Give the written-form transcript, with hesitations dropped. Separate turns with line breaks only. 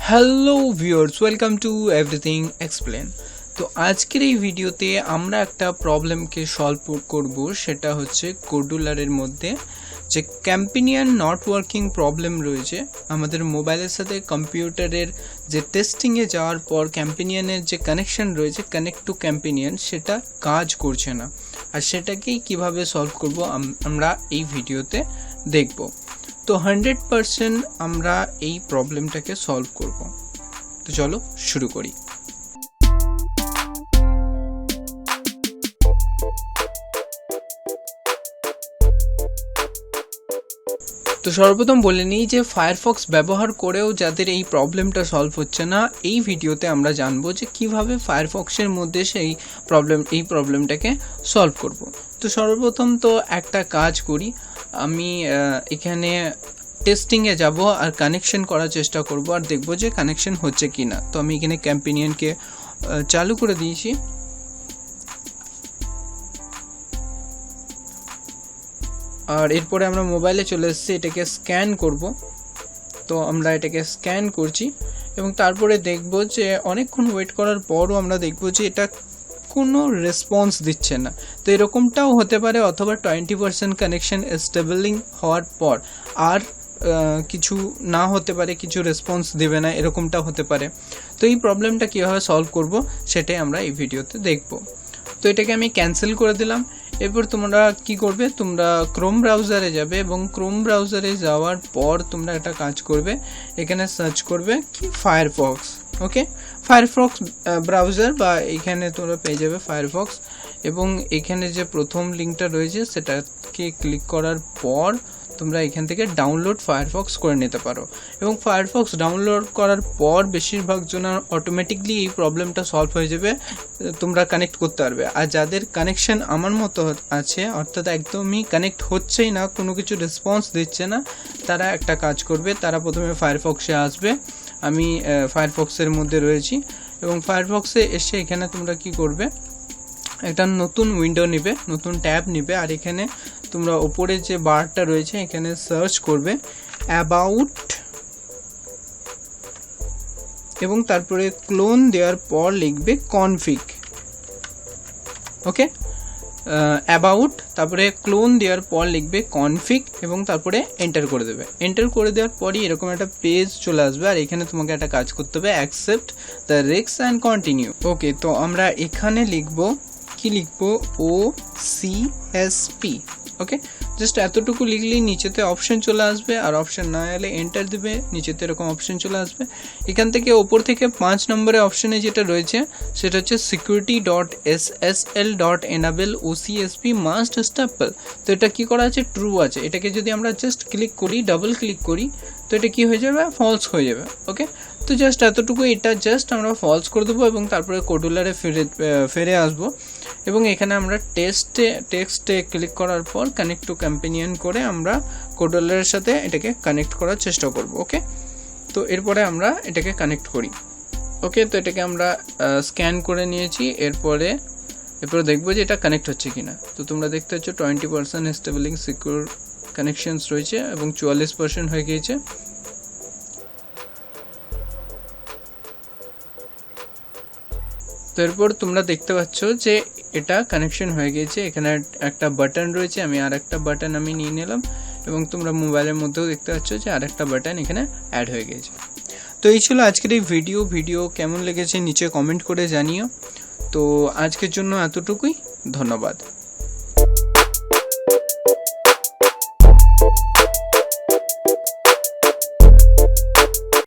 Hello viewers, welcome to everything explain. তো আজকের এই ভিডিওতে আমরা একটা প্রবলেমকে সলভ করব, সেটা হচ্ছে কোডুলারের মধ্যে যে ক্যাম্পিনিয়ান নট ওয়ার্কিং প্রবলেম রয়েছে। আমাদের মোবাইলের সাথে কম্পিউটারের যে টেস্টিংয়ে যাওয়ার পর ক্যাম্পিনিয়ানের যে কানেকশন রয়েছে, কানেক্ট টু ক্যাম্পিনিয়ান, সেটা কাজ করছে না। আর সেটাকেই কিভাবে সলভ করব আমরা এই ভিডিওতে দেখব। তো 100% আমরা এই প্রবলেমটাকে সলভ করব। তো চলো শুরু করি। তো সর্বপ্রথম বলে নিই যে ফায়ারফক্স ব্যবহার করেও যাদের এই প্রবলেমটা সলভ হচ্ছে না, এই ভিডিওতে আমরা জানবো যে কিভাবে ফায়ারফক্সের মধ্যে এই প্রবলেমটাকে সলভ করব। তো সর্বপ্রথম তো একটা কাজ করি, আমি এখানে টেস্টিংয়ে যাব আর কানেকশন করার চেষ্টা করব আর দেখব যে কানেকশন হচ্ছে কি না। তো আমি এখানে ক্যাম্পিনিয়ানকে চালু করে দিয়েছি। আর এরপরে আমরা মোবাইলে চলে এসেছি, এটাকে স্ক্যান করব। তো আমরা এটাকে স্ক্যান করছি এবং তারপরে দেখব যে অনেকক্ষণ ওয়েট করার পরও আমরা দেখব যে এটা কোনো রেসপন্স দিচ্ছে না। তো এরকমটাও হতে পারে, অথবা 20% কানেকশন স্টেবলিং হওয়ার পর আর কিছু না হতে পারে, কিছু রেসপন্স দেবে না, এরকমটা হতে পারে। তো এই প্রবলেমটা কীভাবে সলভ করব সেটাই আমরা এই ভিডিওতে দেখব। তো এটাকে আমি ক্যান্সেল করে দিলাম। এরপর তোমরা কি করবে, তোমরা ক্রোম ব্রাউজারে যাবে এবং ক্রোম ব্রাউজারে যাওয়ার পর তোমরা একটা কাজ করবে, এখানে সার্চ করবে কি ফায়ারফক্স। ওকে, ফায়ারফক্স ব্রাউজার বা এখানে তোমরা পেয়ে যাবে ফায়ারফক্স, এবং এখানে যে প্রথম লিঙ্কটা রয়েছে সেটাকে ক্লিক করার পর তোমরা এখান থেকে ডাউনলোড ফায়ারফক্স করে নিতে পারো। এবং ফায়ারফক্স ডাউনলোড করার পর বেশিরভাগ জনের অটোমেটিকলি এই প্রবলেমটা সলভ হয়ে যাবে, তোমরা কানেক্ট করতে পারবে। আর যাদের কানেকশন আমার মতো আছে, অর্থাৎ একদমই কানেক্ট হচ্ছেই না, কোনো কিছু রেসপন্স দিচ্ছে না, তারা একটা কাজ করবে, তারা প্রথমে ফায়ারফক্সে আসবে। আমি ফায়ারফক্সের মধ্যে রয়েছি এবং ফায়ারফক্সে এসে এখানে তোমরা কি করবে, একটা নতুন উইন্ডো নেবে, নতুন ট্যাব নেবে, আর এখানে তোমরা ওপরে যে বারটা রয়েছে এখানে সার্চ করবে অ্যাবাউট, এবং তারপরে ক্লোন দেওয়ার পর লিখবে কনফিগ। ওকে, অ্যাবাউট, তারপরে ক্লোন দেওয়ার পর লিখবে কনফিগ এবং তারপরে এন্টার করে দেবে। এন্টার করে দেওয়ার পরই এরকম একটা পেজ চলে আসবে, আর এখানে তোমাকে একটা কাজ করতে হবে, accept the risk and continue. Okay, তো আমরা এখানে লিখবো কি লিখবো, OCSP। ওকে, জাস্ট এতটুকু লিখলেই নিচেতে অপশন চলে আসবে, আর অপশন না এলে এন্টার দেবে, নিচেতে এরকম অপশন চলে আসবে। এখান থেকে ওপর থেকে 5 নম্বরে অপশনে যেটা রয়েছে সেটা হচ্ছে security.ssl.enable OCSP মাস্ট স্টেপল। তো এটা কি করা আছে, ট্রু আছে। এটাকে যদি আমরা জাস্ট ক্লিক করি, ডাবল ক্লিক করি, তো এটা কি হয়ে যাবে, ফলস হয়ে যাবে। ওকে, তো জাস্ট এতটুকু, এটা জাস্ট আমরা ফলস করে দেবো এবং তারপরে কোডুলারে ফিরে আসবো। এবং এখানে আমরা টেক্সটে ক্লিক করার পর কানেক্ট টু ক্যাম্পিনিয়ান করে আমরা কোডুলারের সাথে এটাকে কানেক্ট করার চেষ্টা করব। ওকে, তো এরপরে আমরা এটাকে কানেক্ট করি। ওকে, তো এটাকে আমরা স্ক্যান করে নিয়েছি। এরপরে দেখবো যে এটা কানেক্ট হচ্ছে কিনা। তো তোমরা দেখতে পাচ্ছ 20% স্টেবলিং সিকিউর কানেকশনস রয়েছে এবং 44% হয়ে গিয়েছে। তো এরপর তোমরা দেখতে পাচ্ছ যে এটা কানেকশন হয়ে গিয়েছে। এখানে একটা বাটন রয়েছে, আমি আর একটা বাটন আমি নিয়ে নিলাম, এবং তোমরা মোবাইলের মধ্যেও দেখতে পাচ্ছ যে আর একটা বাটন এখানে অ্যাড হয়ে গেছে। তো এই ছিল আজকের এই ভিডিও কেমন লেগেছে নিচে কমেন্ট করে জানিও। তো আজকের জন্য এতটুকুই, ধন্যবাদ।